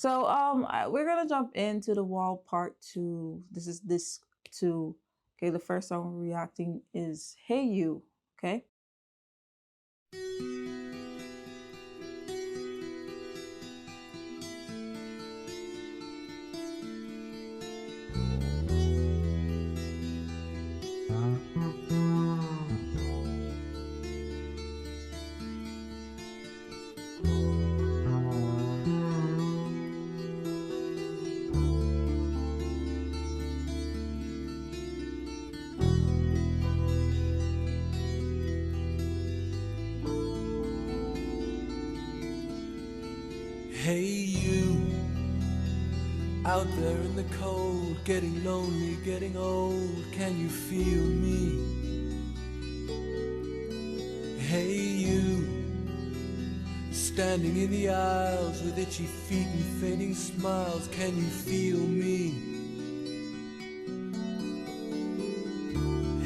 We're gonna jump into the wall part two. This is this two. Okay, the first song we're reacting is "Hey You." Okay. Hey you, out there in the cold, getting lonely, getting old, can you feel me? Hey you, standing in the aisles with itchy feet and fading smiles, can you feel me?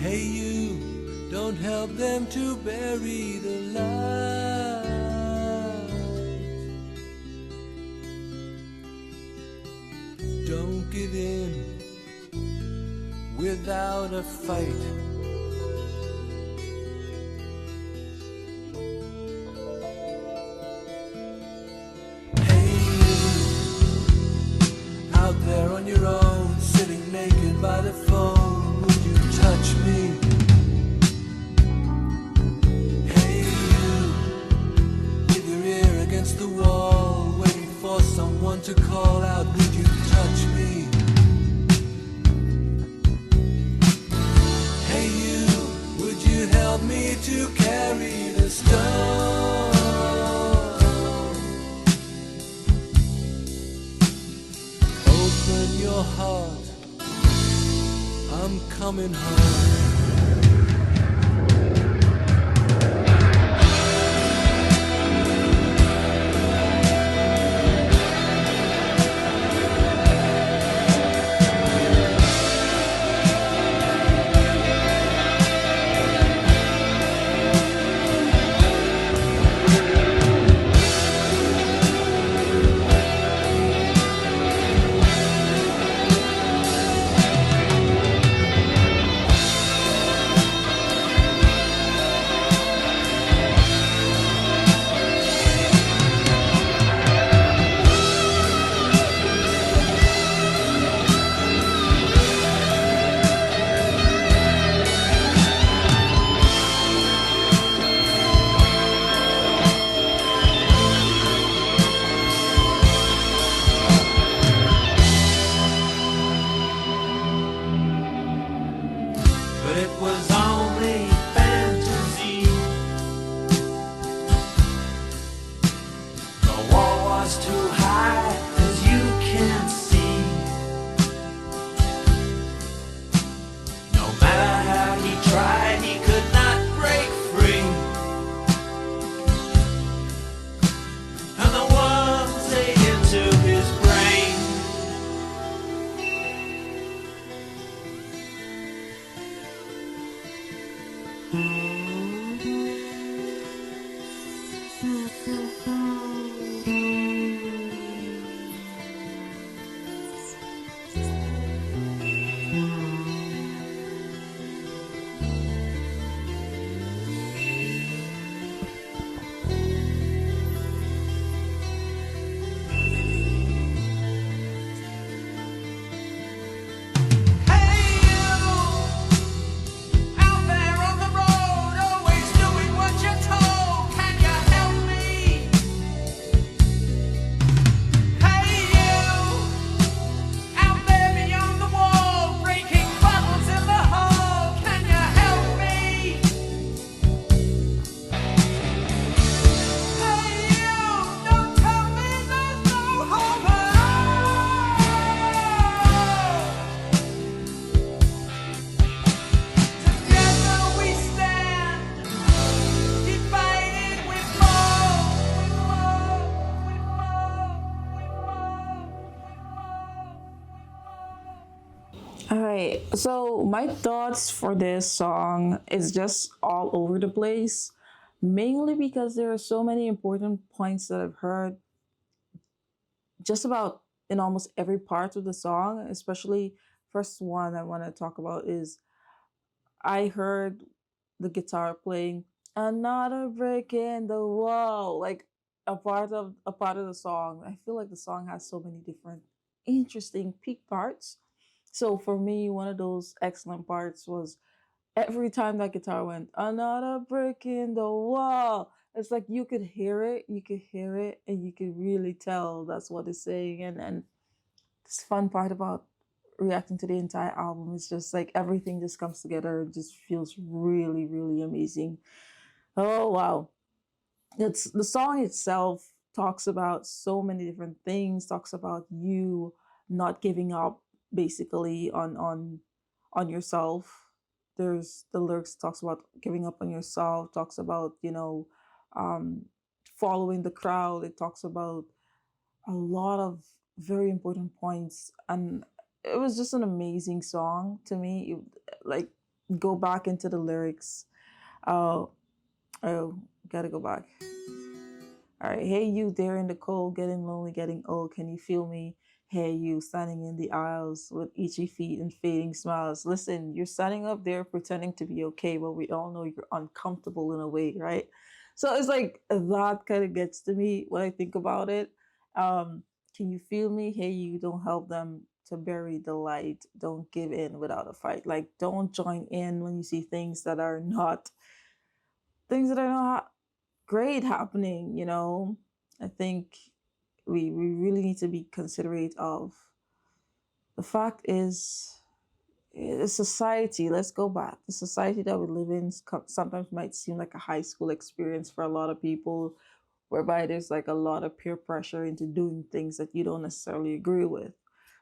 Hey you, don't help them to bury the light. Don't give in without a fight. Hey you, out there on your own, sitting naked by the phone, would you touch me? Hey you, with your ear against the wall, waiting for someone to call out, would you touch me? Hey you, would you help me to carry the stone? Open your heart, I'm coming home. But it was only fantasy. The wall was too high, as you can see. No matter how he tried, he could not break free. And the words ate into his brain. All right. So my thoughts for this song is just all over the place, mainly because there are so many important points that I've heard just about in almost every part of the song, especially first one I want to talk about is I heard the guitar playing another brick in the wall, like a part of the song. I feel like the song has so many different interesting peak parts. So for me, one of those excellent parts was every time that guitar went another brick in the wall. It's like you could hear it, and you could really tell that's what it's saying. And this fun part about reacting to the entire album is just like everything just comes together and just feels really, really amazing. Oh wow. It's the song itself talks about so many different things, talks about you not giving up basically on yourself. There's the lyrics talks about giving up on yourself, talks about, um following the crowd. It talks about a lot of very important points, and it was just an amazing song to me. Like, go back into the lyrics. uh oh, gotta go back. All right. Hey, you there in the cold, getting lonely, getting old. Can you feel me? Hey, you standing in the aisles with itchy feet and fading smiles. Listen, you're standing up there pretending to be okay, but we all know you're uncomfortable in a way, right? So it's like that kind of gets to me when I think about it. Um, can you feel me? Hey, you don't help them to bury the light. Don't give in without a fight. Like, don't join in when you see things that are not great happening, I think we really need to be considerate of the fact is the society. Let's go back. The society that we live in sometimes might seem like a high school experience for a lot of people, whereby there's like a lot of peer pressure into doing things that you don't necessarily agree with,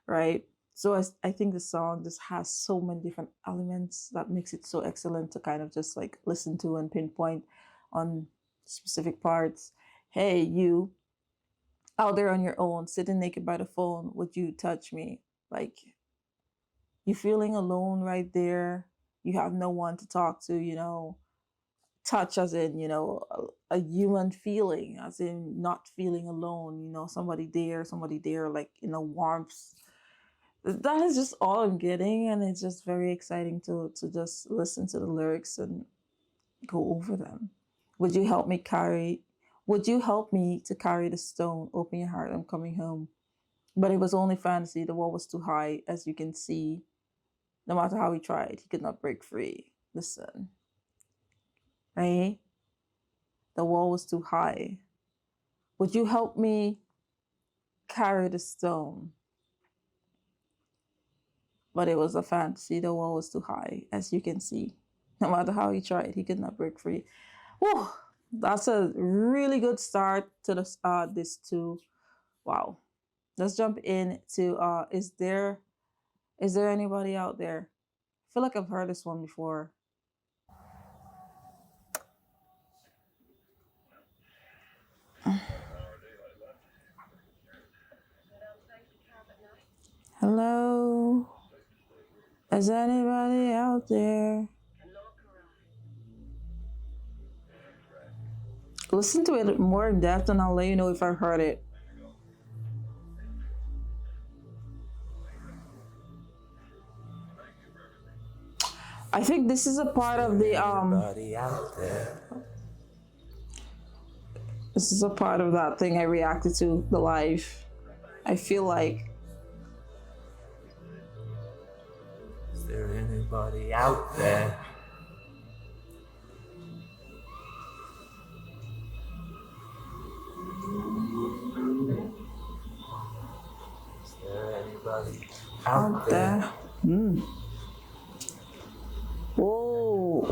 right? So I think the song just has so many different elements that makes it so excellent to kind of just like listen to and pinpoint on specific parts. Hey, you out there on your own, sitting naked by the phone, would you touch me? Like, you feeling alone right there. You have no one to talk to, touch as in, a human feeling, as in not feeling alone, somebody there, like in a warmth. That is just all I'm getting, and it's just very exciting to just listen to the lyrics and go over them. Would you help me carry? Would you help me to carry the stone? Open your heart, I'm coming home. But it was only fantasy. The wall was too high, as you can see. No matter how he tried, he could not break free. Listen, right? The wall was too high. Would you help me carry the stone? But it was a fantasy. The wall was too high, as you can see. No matter how he tried, he could not break free. Whew, that's a really good start to this too. Wow. Let's jump into is there anybody out there? I feel like I've heard this one before. Hello? Is anybody out there? Listen to it more in depth and I'll let you know if I heard it. I think this is a part of the this is a part of that thing I reacted to, the live. I feel like Is there anybody out there? Is there anybody out there? Whoa.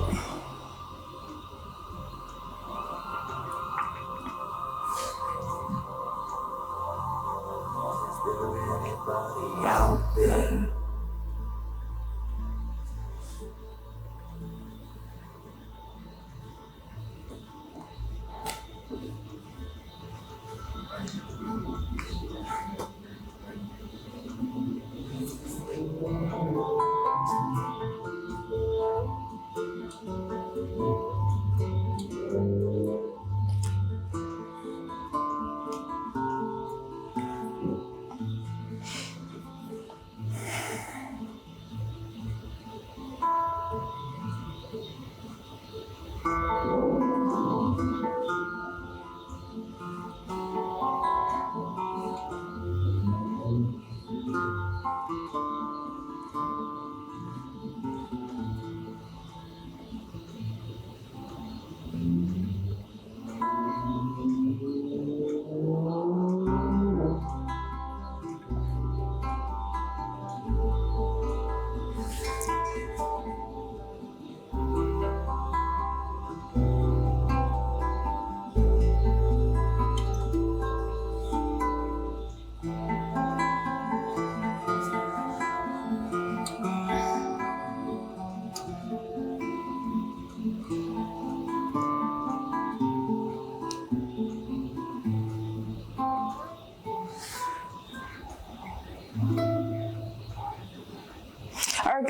Is there anybody out there?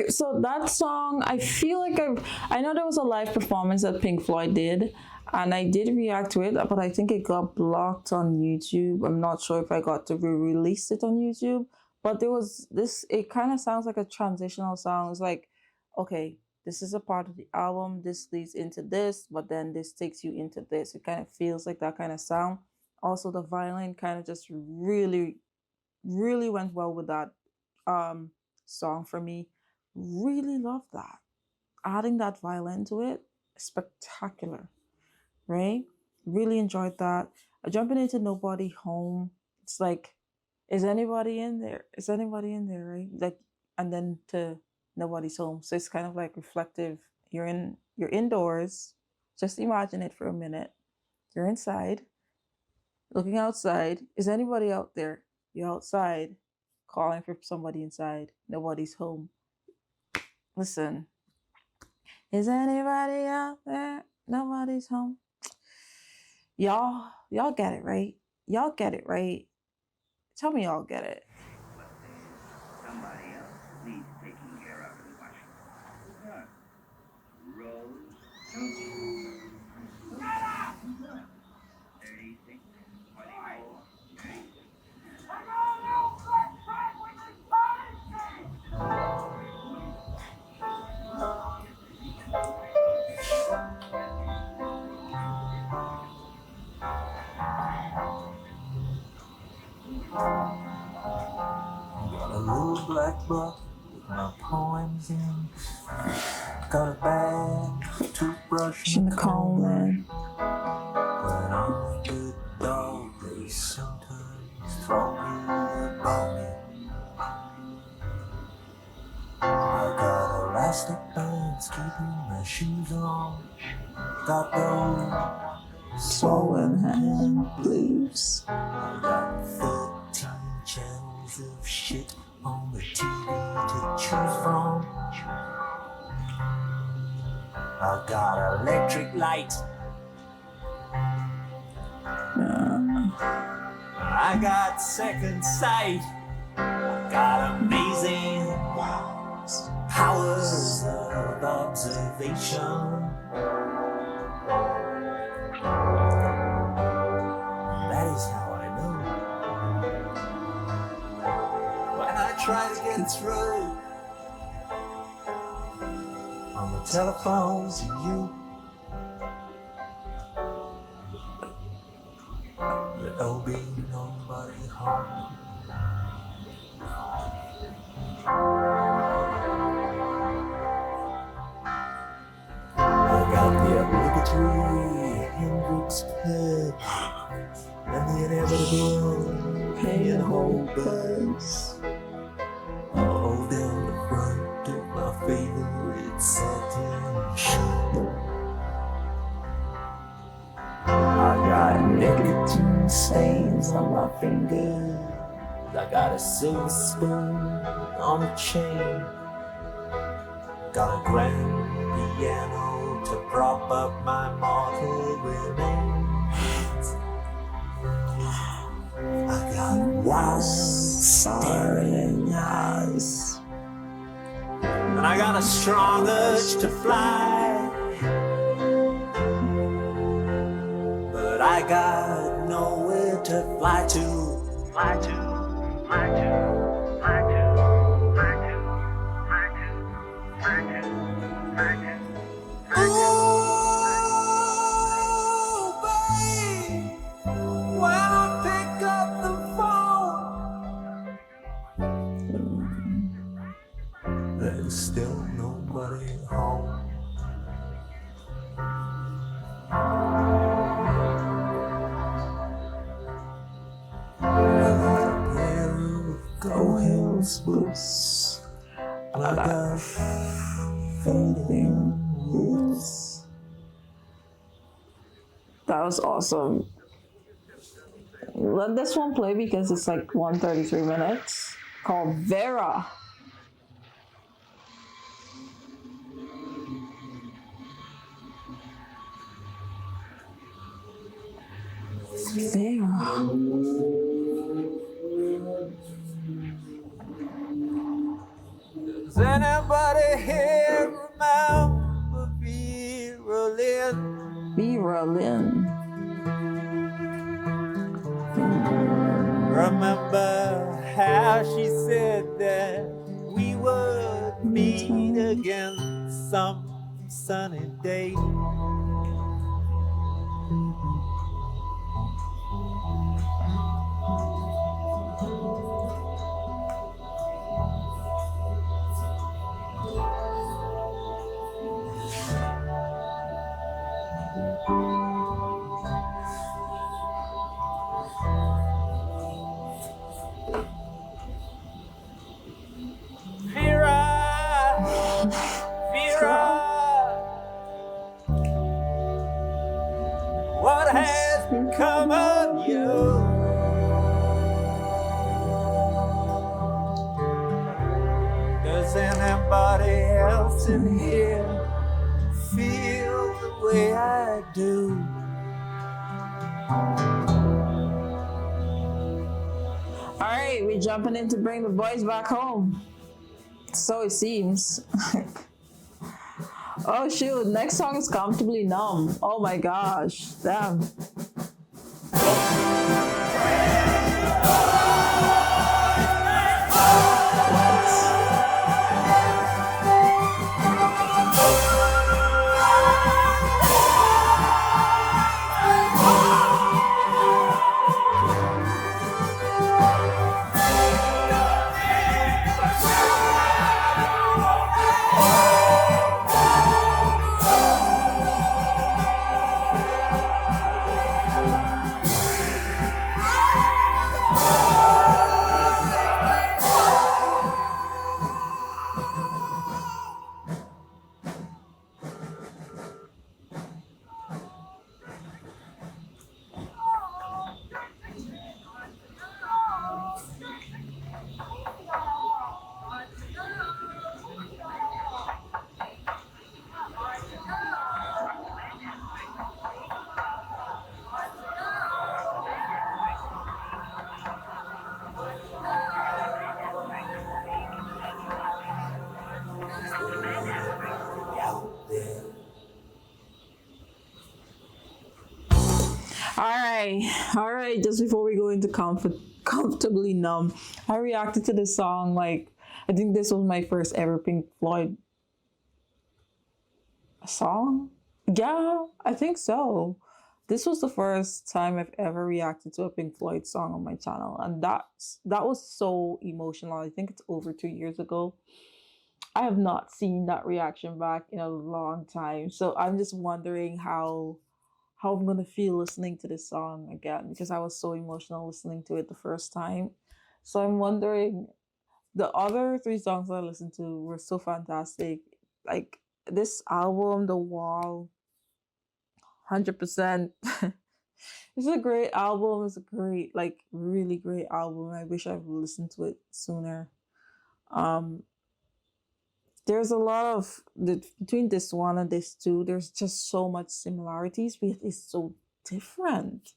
So that song, I feel like I know there was a live performance that Pink Floyd did, and I did react to it, but I think it got blocked on YouTube. I'm not sure if I got to re-release it on YouTube, but there was this. It kind of sounds like a transitional song. It's like, okay, this is a part of the album. This leads into this, but then this takes you into this. It kind of feels like that kind of sound. Also, the violin kind of just really, really went well with that song for me. Really love that. Adding that violin to it, spectacular, right? Really enjoyed that. Jumping into Nobody Home, it's like, is anybody in there? Is anybody in there, right? Like, and then to Nobody's Home. So it's kind of like reflective. You're indoors. Just imagine it for a minute. You're inside, looking outside. Is anybody out there? You're outside, calling for somebody inside. Nobody's home. Listen, is anybody out there? Nobody's home. Y'all get it, right? Y'all get it, right? Tell me y'all get it. Somebody else needs taking care of in Washington. Rose, 36, 24, 36. Got a little black book with my poems in. Got a bag, toothbrush, In the comb, man. When I'm a good dog, they sometimes throw me a bone. I got elastic bands keeping my shoes on. Got those Swollen hand blues. I got 13 channels of shit on the TV to choose from. I got electric light. I got second sight. Got amazing powers of observation. That is how I know. When I try to get through on the telephone to you, there'll be nobody home. I got the obligatory Hendrix pep and the inevitable pain whole buzz. All down the front of my favorite satin shirt. I got nicotine stains on my fingers. I got a silver spoon on a chain. Got a grand piano to prop up my mortal remains. I got wild staring eyes. And I got a strong urge to fly. But I got nowhere to fly to. Fly to, fly to, fly to, fly to, fly to, fly to, fly to. Oh, babe, when I pick up the phone, there's still nobody home. Go Hills boots. I got fading boots. That was awesome. Let this one play because it's like 133 minutes. Called Vera. Vera. Does anybody here remember Vera Lynn? Vera Lynn. Remember how she said that we would meet again some sunny day? What has become of you? Does anybody else in here feel the way I do? All right, we're jumping in to bring the boys back home. So it seems. Oh shoot, next song is Comfortably Numb. Oh my gosh, damn. All right. Just before we go into Comfortably Numb, I reacted to this song like I think this was my first ever Pink Floyd song. Yeah, I think so. This was the first time I've ever reacted to a Pink Floyd song on my channel, and that was so emotional. I think it's over 2 years ago. I have not seen that reaction back in a long time, so I'm just wondering how I'm gonna feel listening to this song again because I was so emotional listening to it the first time. So I'm wondering, the other 3 songs I listened to were so fantastic. Like this album, The Wall, 100%. It's a great album. It's a great, like, really great album. I wish I've listened to it sooner. Um, there's a lot of between this one and this two. There's just so much similarities, but it's so different.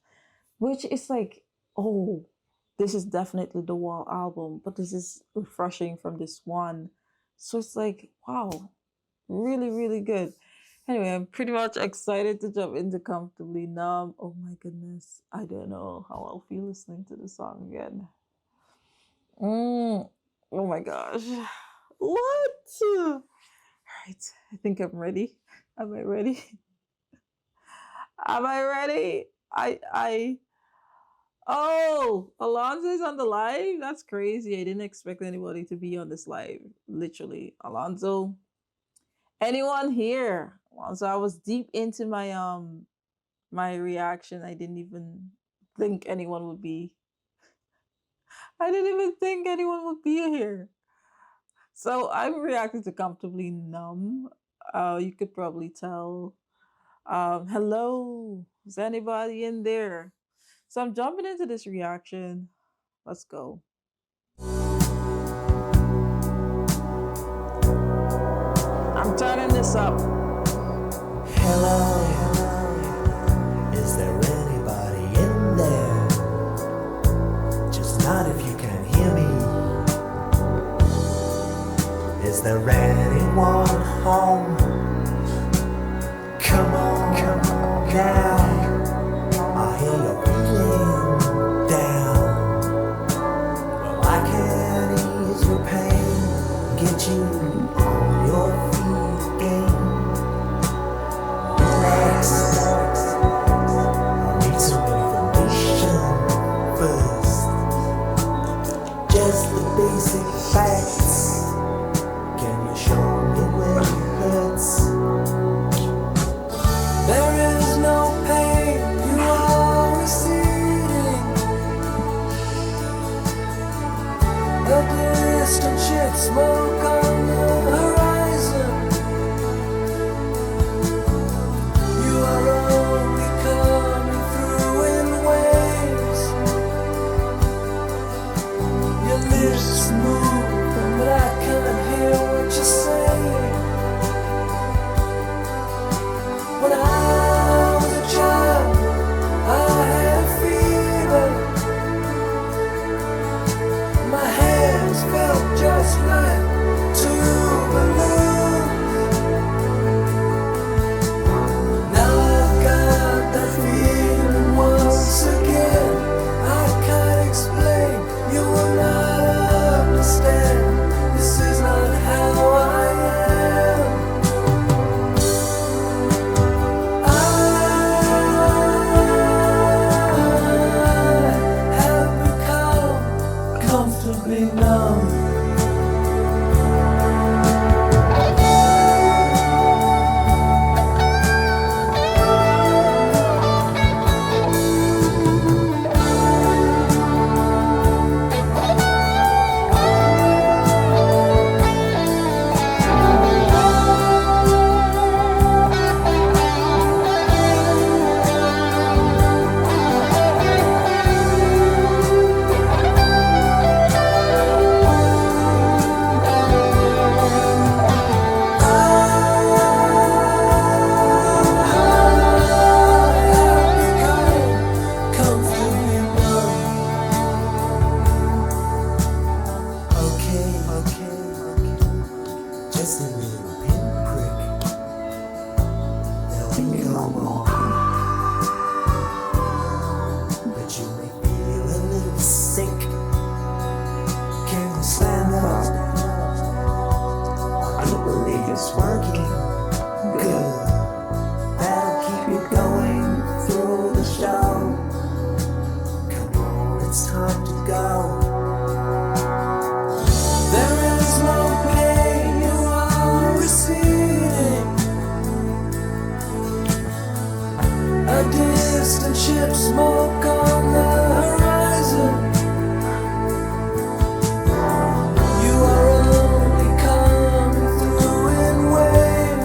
Which is like, oh, this is definitely the Wall album, but this is refreshing from this one. So it's like, wow, really, really good. Anyway, I'm pretty much excited to jump into Comfortably Numb. Oh my goodness. I don't know how I'll feel listening to the song again. Oh my gosh. What? All right. I think I'm ready. Am I ready? Am I ready? Oh, Alonzo's on the live? That's crazy. I didn't expect anybody to be on this live. Literally. Alonzo. Anyone here? So I was deep into my reaction. I didn't even think anyone would be. I didn't even think anyone would be here. So I'm reacting to Comfortably Numb. You could probably tell. Hello. Is anybody in there? So I'm jumping into this reaction. Let's go. I'm turning this up. Hello, is there anybody in there? Just not if you can hear me. Is Is there anyone home? Come on now. I hear you're feeling down. Well, I can ease your pain, get you on your feet again. Relax. I need some information first. Just the basic facts. Can you show me where it hurts? There is no pain, you are receding. A distant ship smoke on the horizon. You are only coming through in waves. Your lips move, but I can't hear what you're saying. When I was a child, I had fever. My hands felt just like two balloons. Now I've got that feeling once again. I can't explain, you will not understand. This is not how I am. I have become comfortably numb. Just a little pinprick. There'll be no more. But you may feel a little sick. Can you stand up? I believe it's working. Good. That'll keep you going through the show. Come on, it's time to go. There is no pain, you are receding. A distant ship smoke on the horizon. You are only coming through in waves.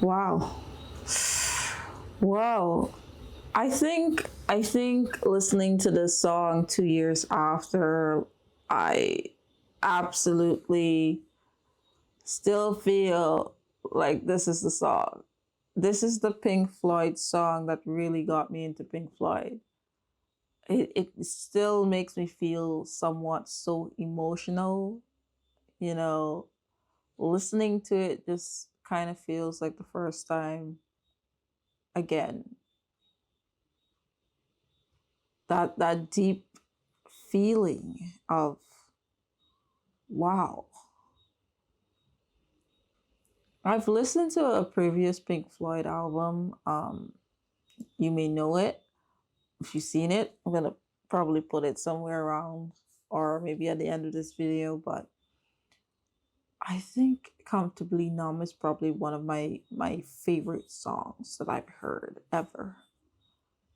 Wow. Wow. I think listening to this song 2 years after, I absolutely still feel like this is the song. This is the Pink Floyd song that really got me into Pink Floyd. It still makes me feel somewhat so emotional, you know. Listening to it just kind of feels like the first time again. That deep feeling of wow. I've listened to a previous Pink Floyd album. You may know it if you've seen it. I'm gonna probably put it somewhere around or maybe at the end of this video, but I think Comfortably Numb is probably one of my favorite songs that I've heard ever.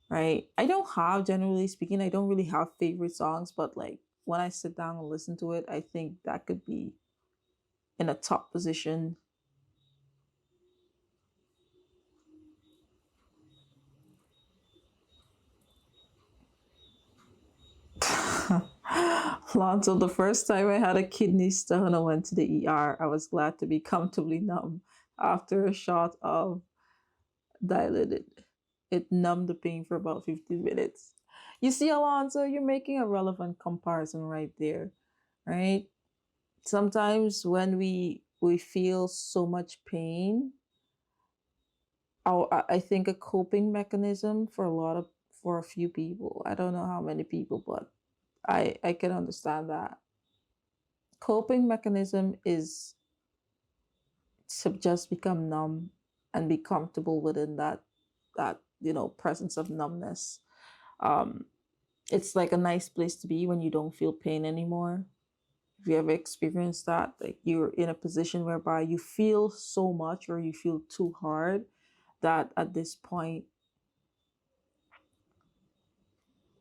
Right? I don't have, generally speaking, I don't really have favorite songs, but like when I sit down and listen to it, I think that could be in a top position. Lonzo, the first time I had a kidney stone, I went to the ER. I was glad to be comfortably numb after a shot of dilated. It numbed the pain for about 15 minutes. You see, Alonzo, you're making a relevant comparison right there, right? Sometimes when we feel so much pain, I think a coping mechanism for for a few people. I don't know how many people, but I can understand that coping mechanism is to just become numb and be comfortable within that presence of numbness. um it's like a nice place to be when you don't feel pain anymore. Have you ever experienced that, like you're in a position whereby you feel so much or you feel too hard that at this point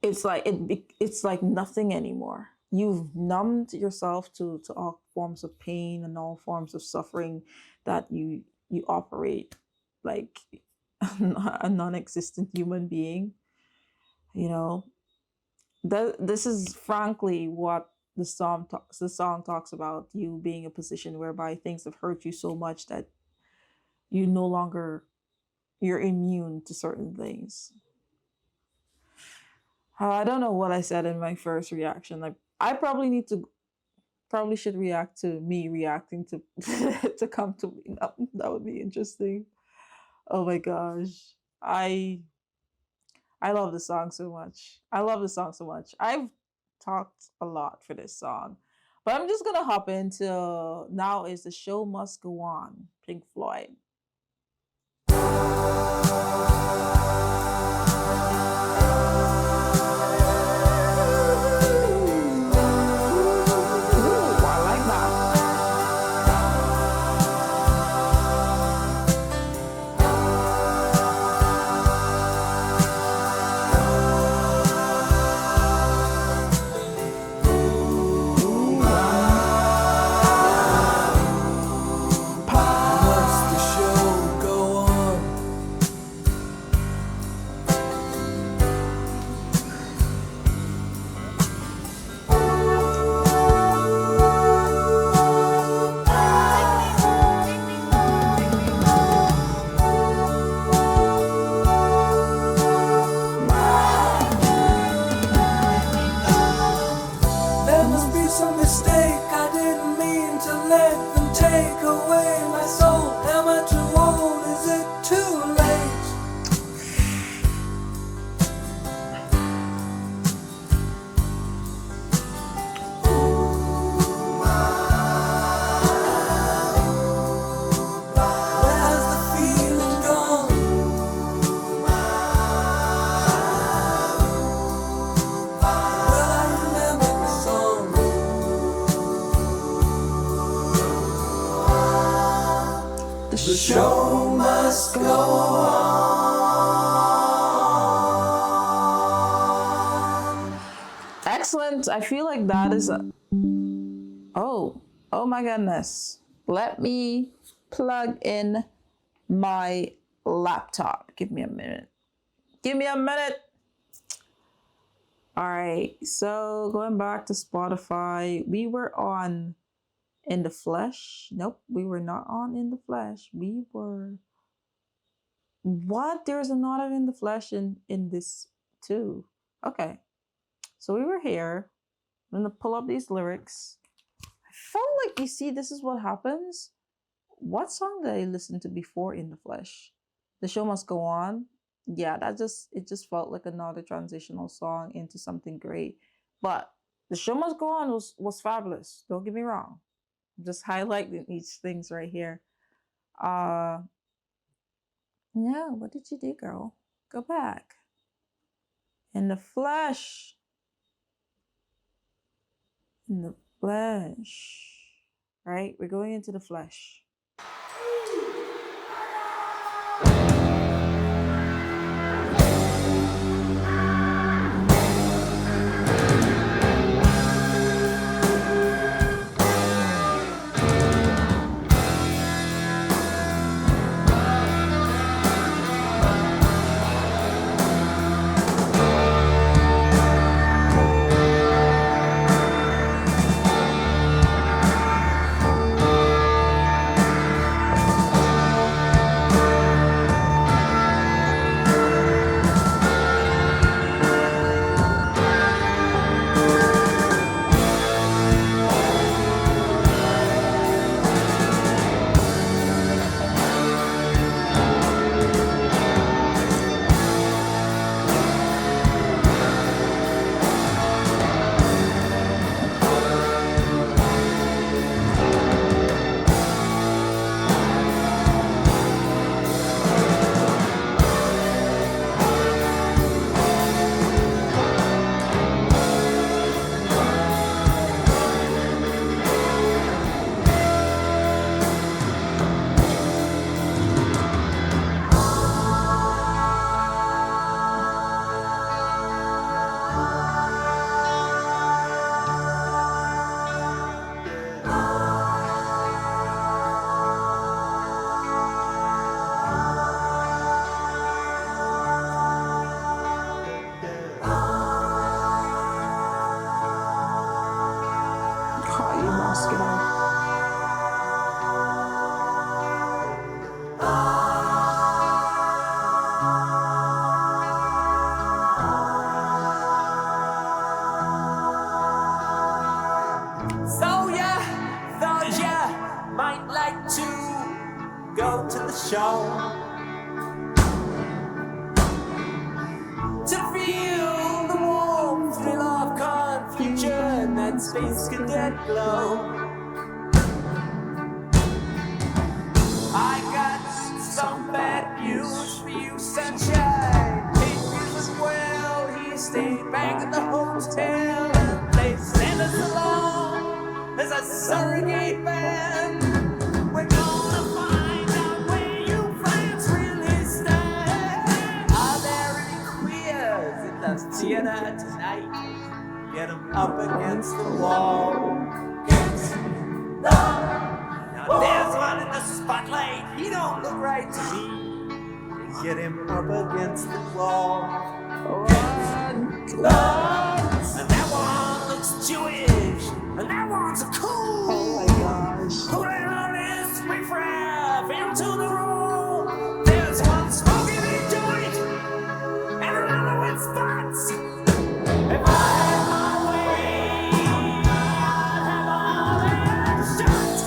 it's like nothing anymore. You've numbed yourself to all forms of pain and all forms of suffering that you operate like a non-existent human being. You know that this is frankly what the song talks about, you being a position whereby things have hurt you so much that you no longer you're immune to certain things. I don't know what I said in my first reaction. Like I probably should react to me reacting to to come to me. That would be interesting. Oh my gosh. I love the song so much. I love the song so much. I've talked a lot for this song. But I'm just gonna hop into now is the show must go on, Pink Floyd. Ooh, I like that. Must the show go on? There must be some mistake. I didn't mean to let them take away my soul. Am I too old? Is it too late? Where has the feeling gone? Well, I remember the song. The The show must go on. Excellent. I feel like that is oh my goodness. Let me plug in my laptop. Give me a minute. Give me a minute. All right. So going back to Spotify, we were on In the Flesh. Nope, we were not on In the Flesh. We were. What? There's another In the Flesh in this too. Okay. So we were here. I'm gonna pull up these lyrics. I felt like, you see, this is what happens. What song did I listen to before In the Flesh? The Show Must Go On. Yeah, it just felt like another transitional song into something great. But The Show Must Go On was fabulous. Don't get me wrong. I'm just highlighting each things right here. Yeah, what did you do, girl? Go back. In the Flesh. In the Flesh. Right? We're going into the flesh. show to feel the warm thrill of confusion that space cadet glow. I got some bad news for you, sunshine. It feels well. He stayed back at the hotel and played Santa along as a surrogate band. We're gonna find out where you friends really stand. Are there any queers in the theater tonight? Get 'em up against the wall. Against the Now there's one in the spotlight. He don't look right to me. Get him up against the wall. And that one looks Jewish. And that one's cool. Oh my gosh. Whoever is riffraff into the room. There's one smoking a joint and another with spots. If I had my way, I'd have all their shots.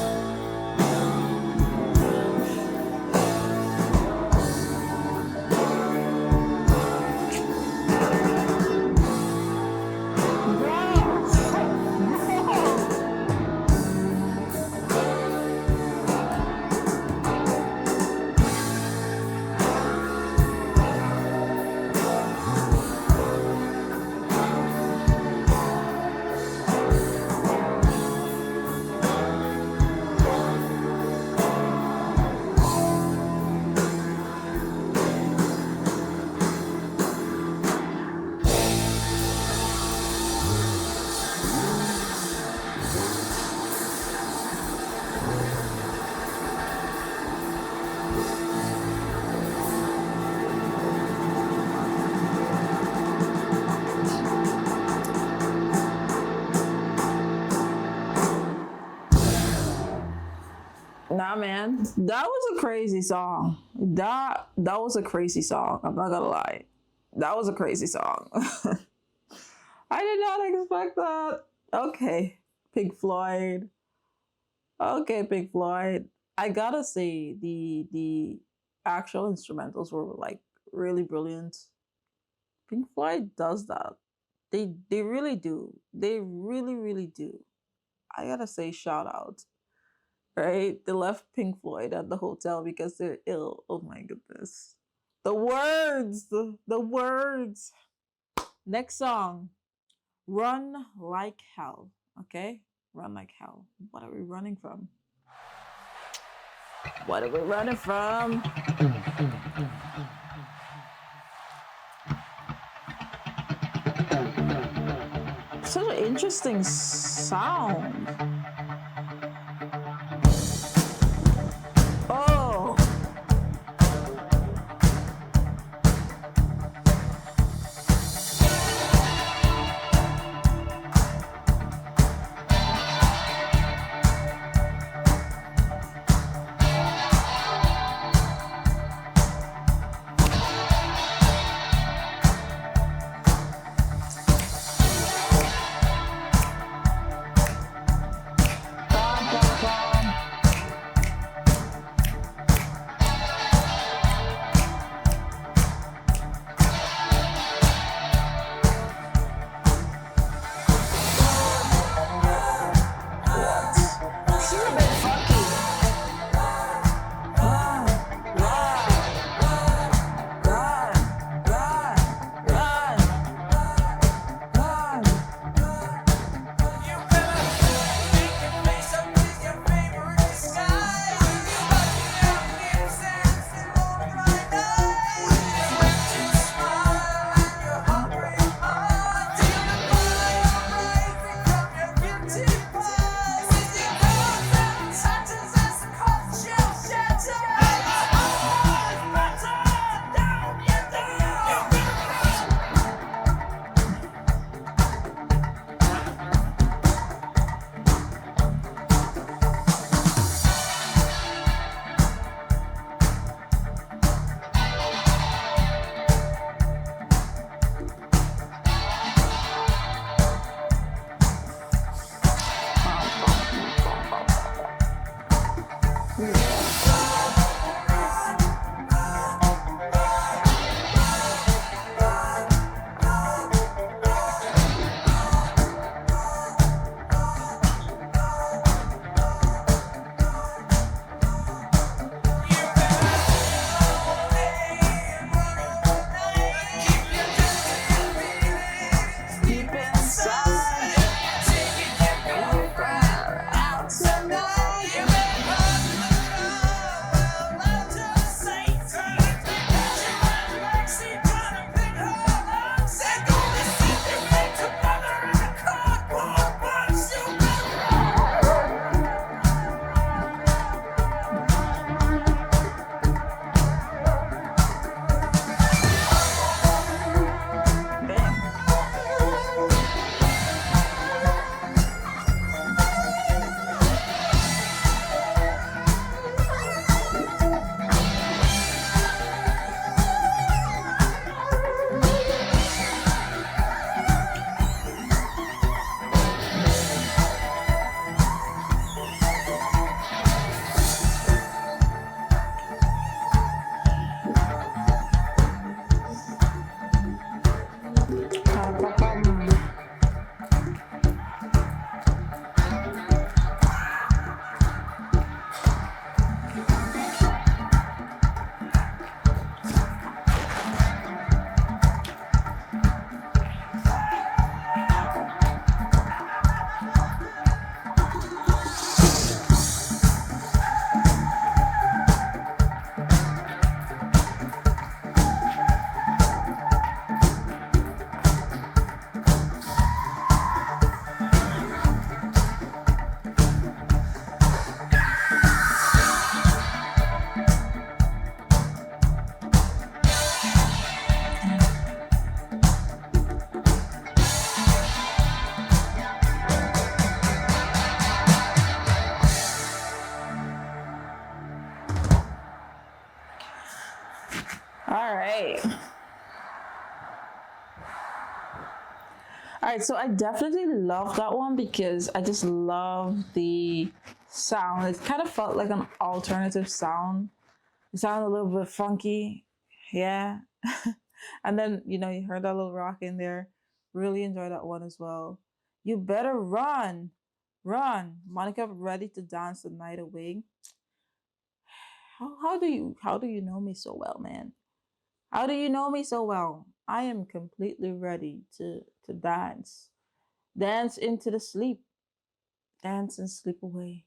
Nah, man, that was a crazy song. That was a crazy song. I'm not gonna lie, that was a crazy song. I did not expect that. Okay, Pink Floyd. Okay, Pink Floyd. I gotta say the actual instrumentals were like really brilliant. Pink Floyd does that. They really do. They really do. I gotta say shout out. Right? They left Pink Floyd at the hotel because they're ill. Oh my goodness. The words, the words. Next song, Run Like Hell. Okay? Run Like Hell. What are we running from? What are we running from? Such an interesting sound. Oh. All right. All right, so I definitely love that one because I just love the sound. It kind of felt like an alternative sound. It sounded a little bit funky. Yeah. And then, you heard that little rock in there. Really enjoy that one as well. You better run. Run. Monica ready to dance the night away. How do you know me so well, man? How do you know me so well? I am completely ready to dance. Dance into the sleep. Dance and sleep away.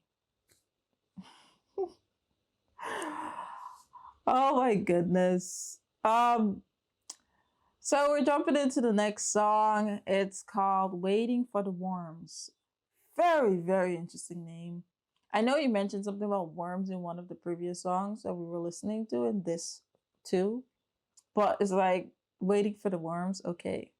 Oh my goodness. So we're jumping into the next song. It's called Waiting for the Worms. Very, very interesting name. I know you mentioned something about worms in one of the previous songs that we were listening to, and this too. But it's like waiting for the worms. Okay.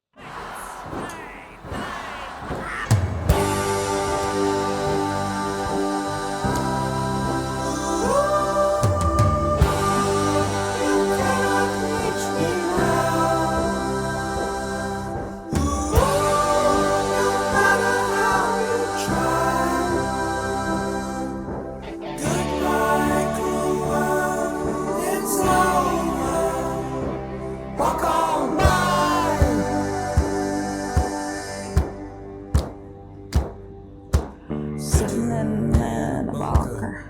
Sitting in a bunker.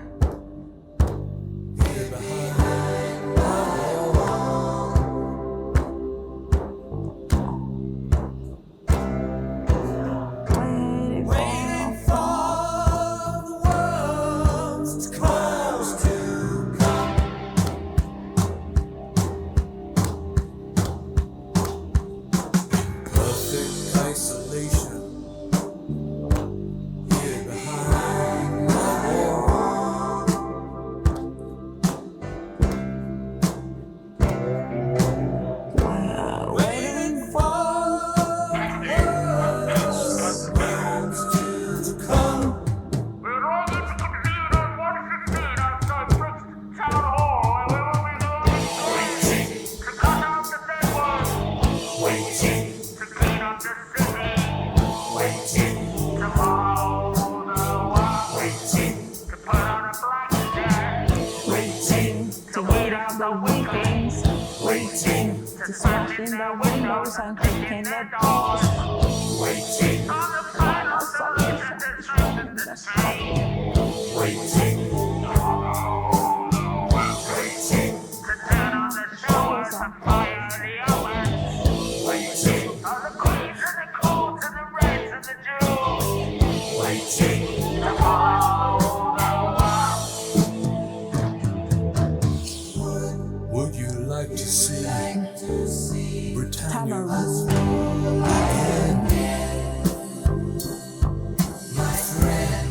To smash in the windows and kicking the doors. Waiting on the final solution. Waiting. Waiting. To turn on the showers and fire the ovens. Waiting. On the queens and the colds and the reds and the Jews. Waiting. To follow the world. Would you like to see Britannia? My friend,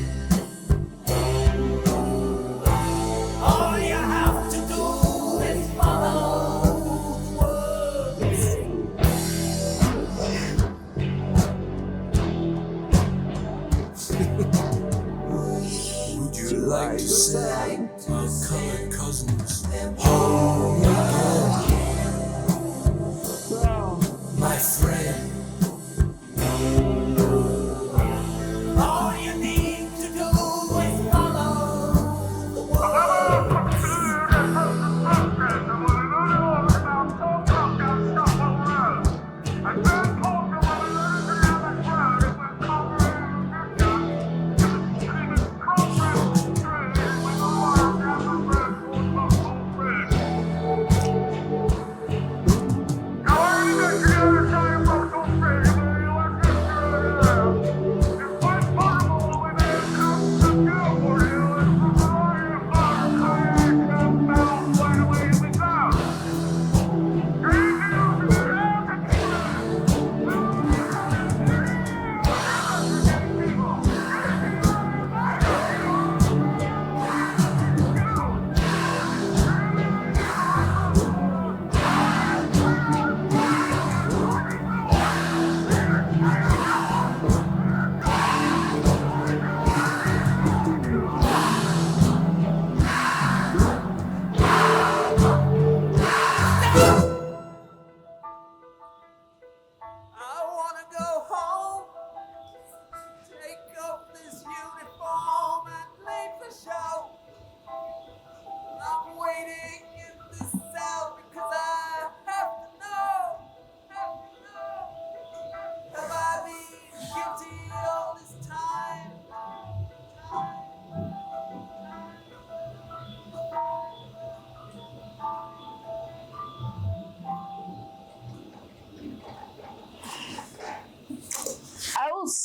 all you have to do is follow the words. Would you like to see our colored cousins home again? My friend, all you need to do is follow the world.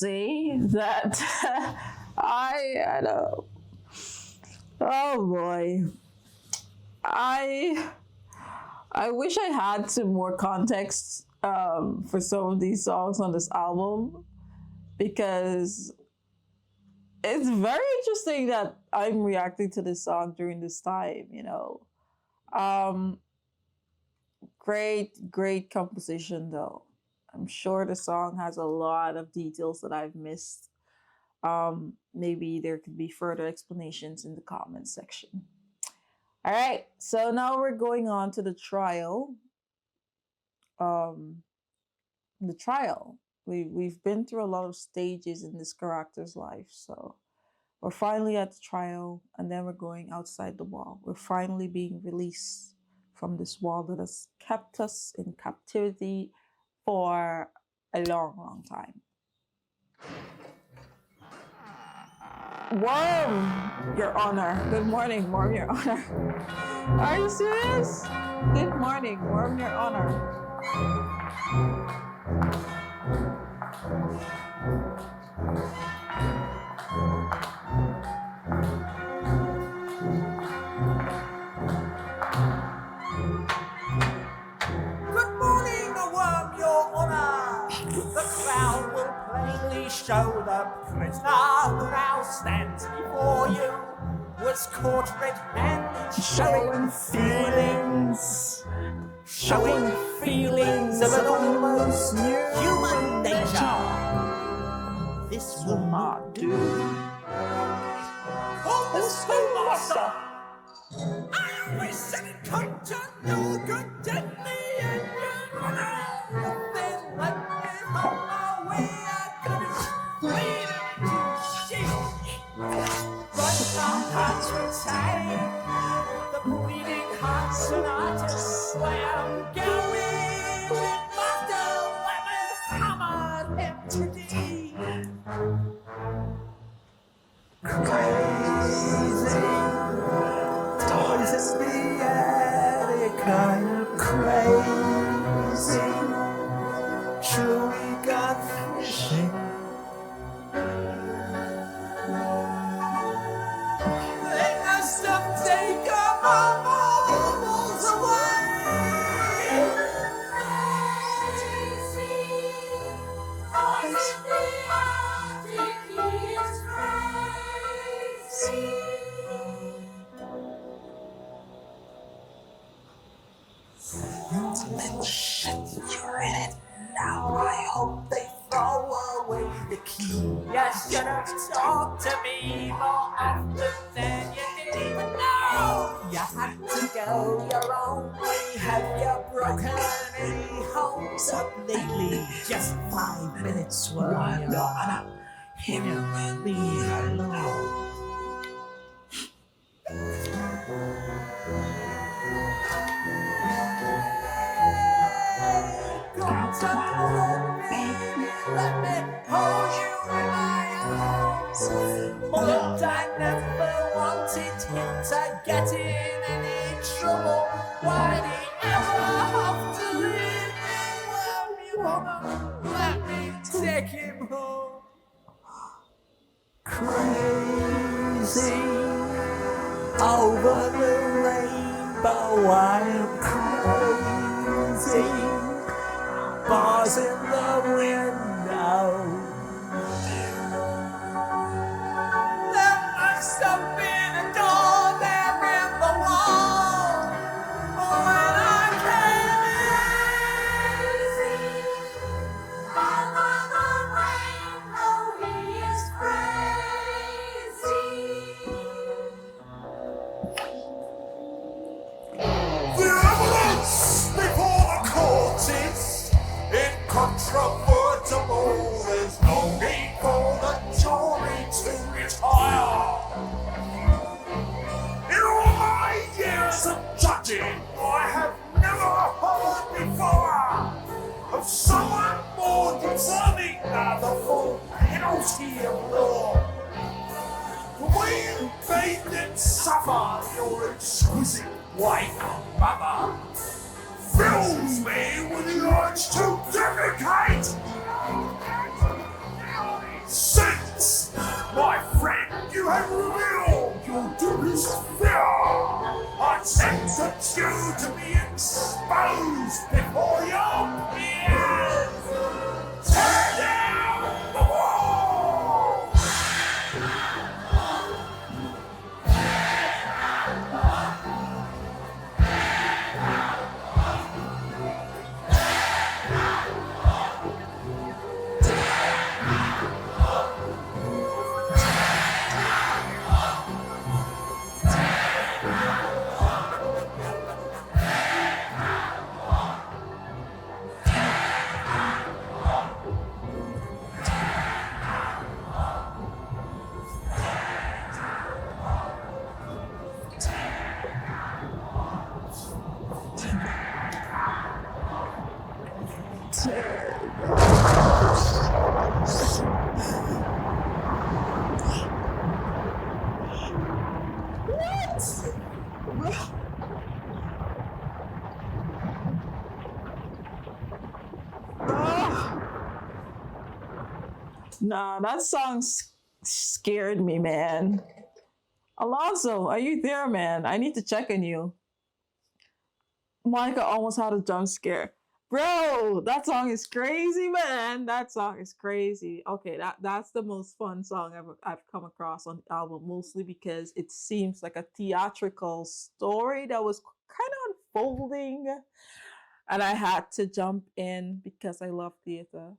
say that I know. Oh boy. I I wish I had some more context for some of these songs on this album because it's very interesting that I'm reacting to this song during this time, you know. Um, great composition though. I'm sure the song has a lot of details that I've missed. Maybe there could be further explanations in the comment section. All right, so now we're going on to the trial. Um, the trial. We've been through a lot of stages in this character's life, so we're finally at the trial, and then we're going outside the wall. We're finally being released from this wall that has kept us in captivity for a long time. Worm, Your Honor. Good morning, Worm, Your Honor. Are you serious? Good morning, Worm, Your Honor. Good morning, Worm, Your Honour. The crowd will plainly show the prisoner who now stands before you was caught red-handed, showing feelings of an almost human nature. This will not do. Call the schoolmaster. I always said it come to no good, deadly, and Your Honour. Then let me on my way. I could have bleeding to shit. But some hearts were tired. The bleeding hearts and artists slam going with Dr. Lemon hammered him today. Crazy. Poison the attic, kind of crazy. Chewy got fishing. They must have taken my marbles away. Poison the attic, he is crazy. Shit, you're in it now. I hope they throw away the key. You should have talked to me more often than you did. But no, you had to go your own way. Have you broken any homes up lately? Just 5 minutes, Your Honor. Him and me alone. Let me hold you in my arms. But I never wanted him to get in any trouble. Why do you ever have to leave me? Well, you wanna let me take him home. Crazy over the rainbow, I'm crazy. Bars in the window. There must have been a door there in the wall when I came in. Over the rainbow, he is crazy. The evidence before the court is incontrovertible. There's no need for the jury to retire. In all my years of judging, I have never heard before of someone more deserving of the full penalty of law. The way you bathed and suffer your exquisite wife and mother fills me with the urge to defecate. Since, my friend, you have revealed your deepest fear, I sentence you to be exposed before your peers. Tear down the wall! Nah, that song scared me, man. Alonso, are you there, man? I need to check on you. Monica almost had a jump scare. Bro, that song is crazy, man. That song is crazy. Okay, that's the most fun song I've come across on the album, mostly because it seems like a theatrical story that was kind of unfolding, and I had to jump in because I love theater.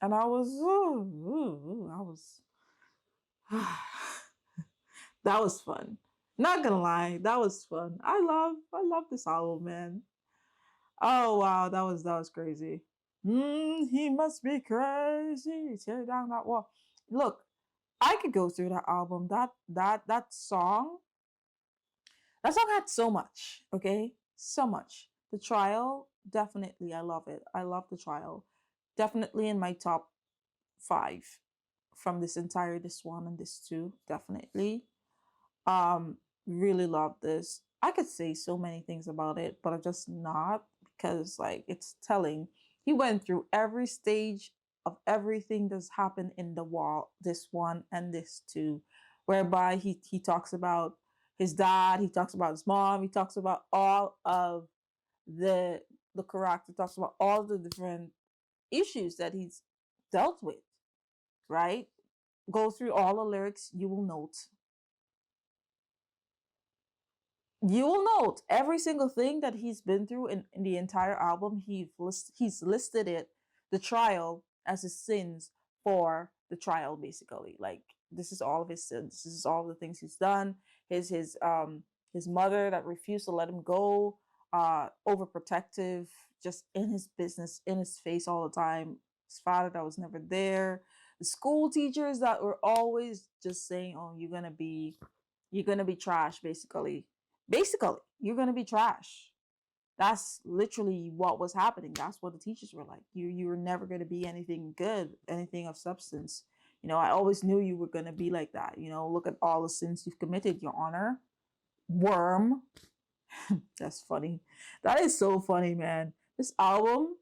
And I was, I was, that was fun. Not gonna lie, that was fun. I love this album, man. Oh wow, that was crazy. He must be crazy. Tear down that wall. Look, I could go through that album. That song had so much. Okay, so much. The Trial, definitely, I love it. I love The Trial. Definitely in my top 5 from this one and this two. Definitely. Really love this. I could say so many things about it, but I'm just not, because like it's telling. He went through every stage of everything that's happened in the wall, this one and this two, whereby he talks about his dad, he talks about his mom, he talks about all of the the character, talks about all the different issues that he's dealt with, right? Go through all the lyrics, you will note every single thing that he's been through in the entire album. He's listed it, the trial, as his sins for the trial, basically. Like, this is all of his sins, this is all the things he's done. His mother that refused to let him go, overprotective, just in his business, in his face all the time. His father that was never there. The school teachers that were always just saying, oh, you're gonna be trash, basically you're gonna be trash. That's literally what was happening. That's what the teachers were like. You were never gonna be anything good, anything of substance. I always knew you were gonna be like that. Look at all the sins you've committed, Your Honor. Worm. That's funny. That is so funny, man. This album,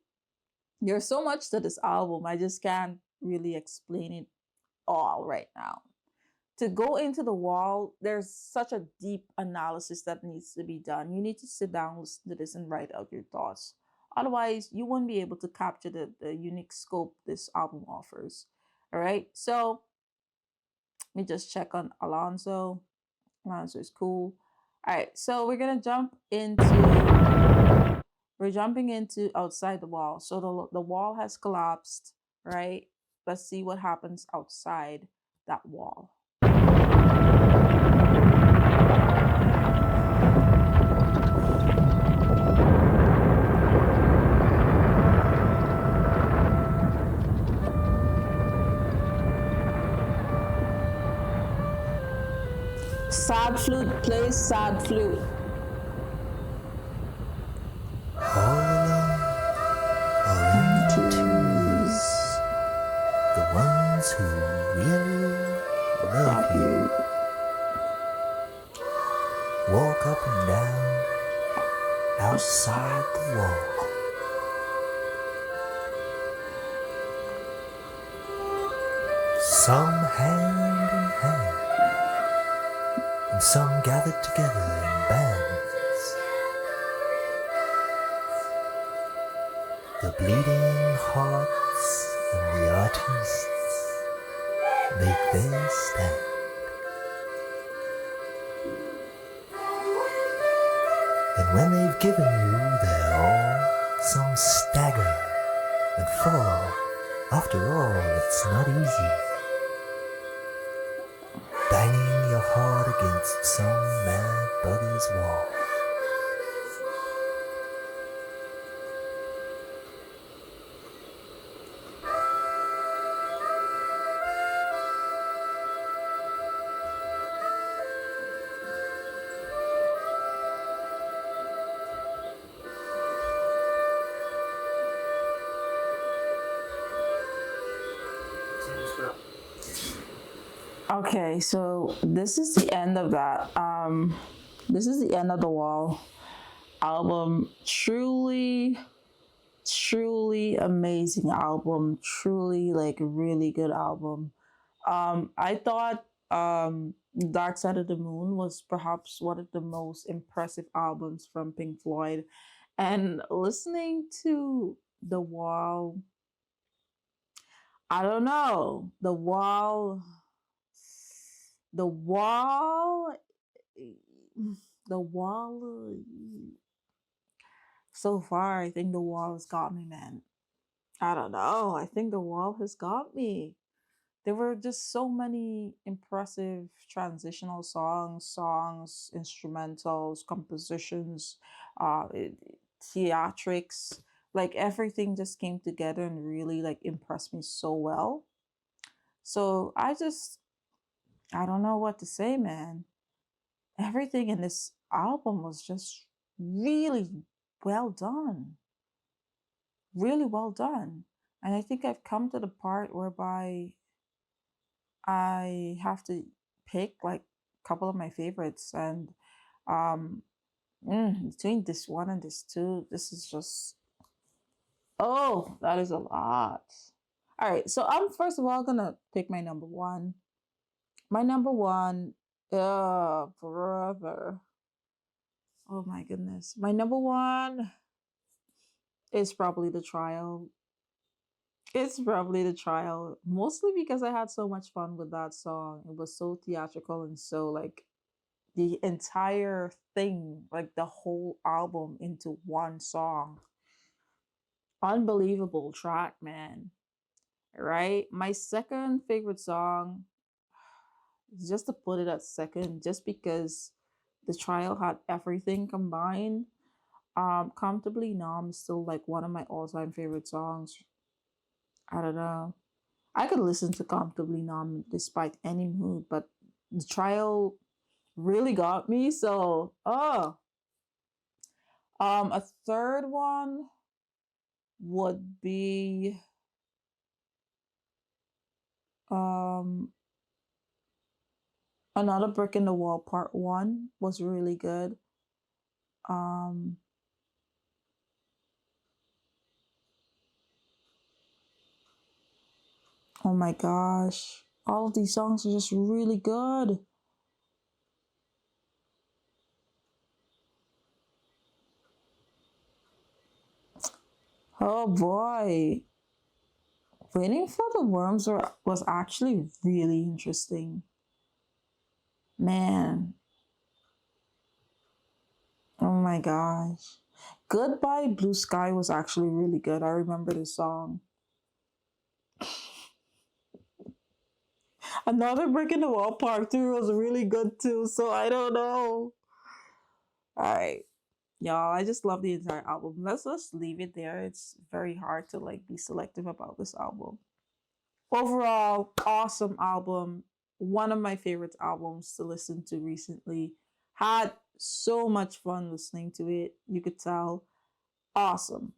there's so much to this album. I just can't really explain it all right now. To go into the wall, there's such a deep analysis that needs to be done. You need to sit down, listen to this, and write out your thoughts. Otherwise, you won't be able to capture the unique scope this album offers. All right, so let me just check on Alonso. Alonso is cool. All right, so we're jumping into Outside the Wall. So the wall has collapsed, right? Let's see what happens outside that wall. Sad flute plays sad flute. All alone, all in the twos, the ones who really love you walk up and down outside the wall. Some hand in hand, and some gathered together in bands. The bleeding hearts and the artists make their stand. And when they've given you their all, some stagger and fall. After all, it's not easy, banging your heart against some mad bugger's wall. Okay, so this is the end of that. This is the end of the Wall album. Truly, truly amazing album. Truly, like, really good album. I thought Dark Side of the Moon was perhaps one of the most impressive albums from Pink Floyd. And listening to The Wall, I don't know. The Wall, the Wall. So far, I think The Wall has got me, man. I don't know. I think The Wall has got me. There were just so many impressive transitional songs, instrumentals, compositions, theatrics. Like, everything just came together and really, like, impressed me so well. So I don't know what to say, man. Everything in this album was just really well done. Really well done. And I think I've come to the part whereby I have to pick like a couple of my favorites, and um between this one and this two, this is just, oh, that is a lot. All right, so I'm first of all gonna pick my number one. My number one, brother. Oh my goodness. My number one is probably The Trial. It's probably The Trial, mostly because I had so much fun with that song. It was so theatrical and so, like, the entire thing, like the whole album into one song. Unbelievable track, man. Right? My second favorite song, just to put it at second, just because The Trial had everything combined. Comfortably Numb is still like one of my all-time favorite songs. I don't know. I could listen to Comfortably Numb despite any mood, but The Trial really got me. So, a third one would be um Another Brick in the Wall Part 1 was really good. Um oh my gosh. All of these songs are just really good. Oh boy. Waiting for the Worms was actually really interesting. Man, oh my gosh. Goodbye Blue Sky was actually really good. I remember the song. Another Brick in the Wall Part 2 was really good too, so I don't know. Alright. Y'all, I just love the entire album. Let's leave it there. It's very hard to like be selective about this album. Overall, awesome album. One of my favorite albums to listen to recently. Had so much fun listening to it. You could tell. Awesome.